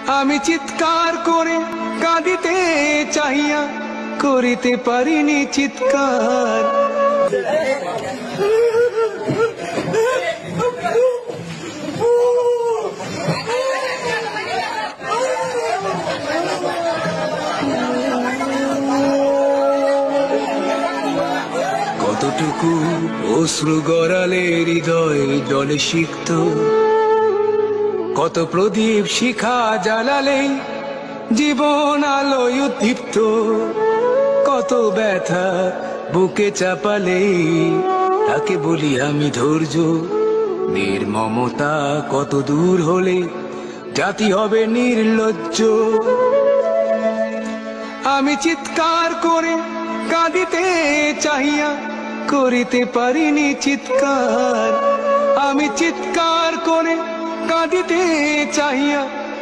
আমি চিৎকার করে কাঁদিতে চাহিয়া করিতে পারিনি চিৎকার। কতটুকু অশ্রু গড়ালে হৃদয় জলে সিক্ত, কত প্রদীপ শিখা জ্বালালে জীবন আলোয় উদ্দীপ্ত, কত ব্যথা বুকে চাপালে তাকে বলি আমি ধৈর্য। নির্মমতা কত দূর হলে জাতি হবে নির্লজ্জ। আমি চিৎকার করে কাঁদিতে চাহিয়া করিতে পারিনি চিৎকার। আমি চিৎকার করে কাঁদিতে চাহিয়া